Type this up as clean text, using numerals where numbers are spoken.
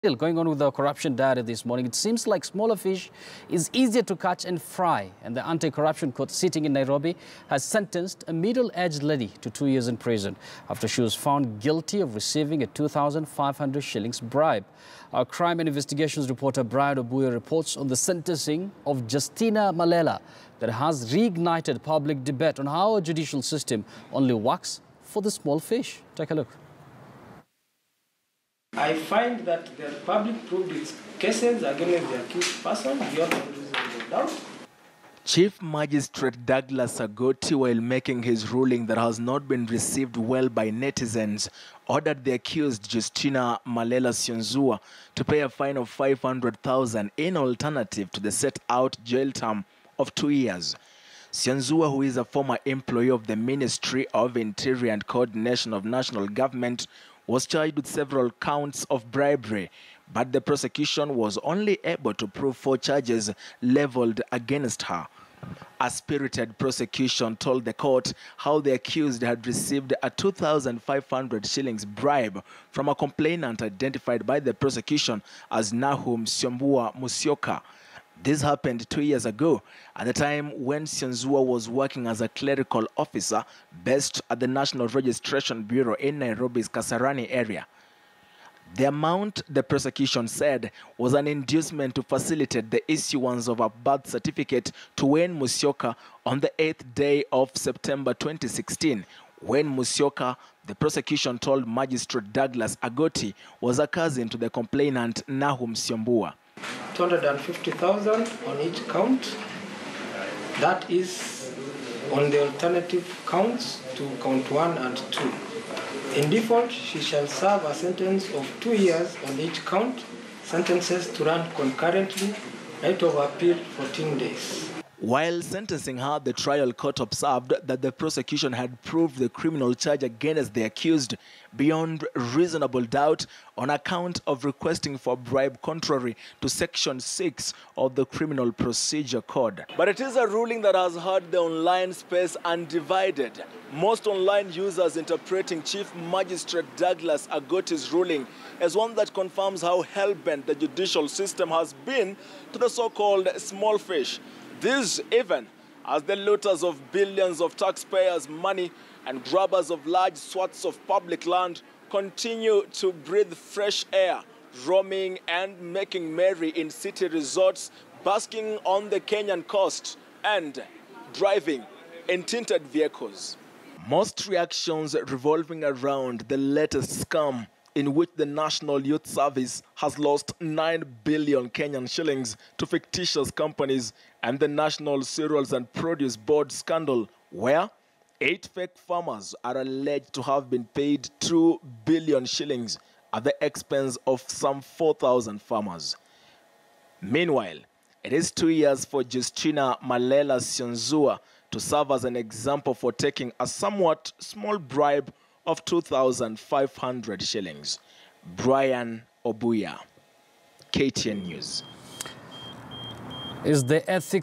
Still going on with the corruption data this morning, it seems like smaller fish is easier to catch and fry, and the anti-corruption court sitting in Nairobi has sentenced a middle-aged lady to 2 years in prison after she was found guilty of receiving a 2,500 shillings bribe. Our crime and investigations reporter Brian Obuya reports on the sentencing of Justinah Malela that has reignited public debate on how our judicial system only works for the small fish. Take a look. I find that the Republic proved its cases against the accused person beyond reasonable doubt. Chief Magistrate Douglas Agoti, while making his ruling that has not been received well by netizens, ordered the accused Justinah Malela to pay a fine of 500,000 in alternative to the set-out jail term of 2 years. Sionzua, who is a former employee of the Ministry of Interior and Coordination of National Government, was charged with several counts of bribery, but the prosecution was only able to prove 4 charges leveled against her. A spirited prosecution told the court how the accused had received a 2,500 shillings bribe from a complainant identified by the prosecution as Nahum Siombua Musyoka. This happened 2 years ago, at the time when Sionzua was working as a clerical officer based at the National Registration Bureau in Nairobi's Kasarani area. The amount, the prosecution said, was an inducement to facilitate the issuance of a birth certificate to Wayne Musyoka on the 8th day of September 2016, when Musyoka, the prosecution told Magistrate Douglas Agoti, was a cousin to the complainant Nahum Siombua. 250,000 on each count. That is on the alternative counts to count 1 and 2. In default, she shall serve a sentence of 2 years on each count, sentences to run concurrently, right of appeal 14 days. While sentencing her, the trial court observed that the prosecution had proved the criminal charge against the accused beyond reasonable doubt on account of requesting for bribe contrary to Section 6 of the Criminal Procedure Code. But it is a ruling that has had the online space undivided. Most online users interpreting Chief Magistrate Douglas Agoti's ruling as one that confirms how hell-bent the judicial system has been to the so-called small fish. This even as the looters of billions of taxpayers' money and grabbers of large swaths of public land continue to breathe fresh air, roaming and making merry in city resorts, basking on the Kenyan coast and driving in tinted vehicles. Most reactions revolving around the latest scam in which the National Youth Service has lost 9 billion Kenyan shillings to fictitious companies, and the National Cereals and Produce Board scandal, where 8 fake farmers are alleged to have been paid 2 billion shillings at the expense of some 4,000 farmers. Meanwhile, it is 2 years for Justinah Malela Sionzua to serve as an example for taking a somewhat small bribe of 2,500 shillings. Brian Obuya, KTN News. Is the ethics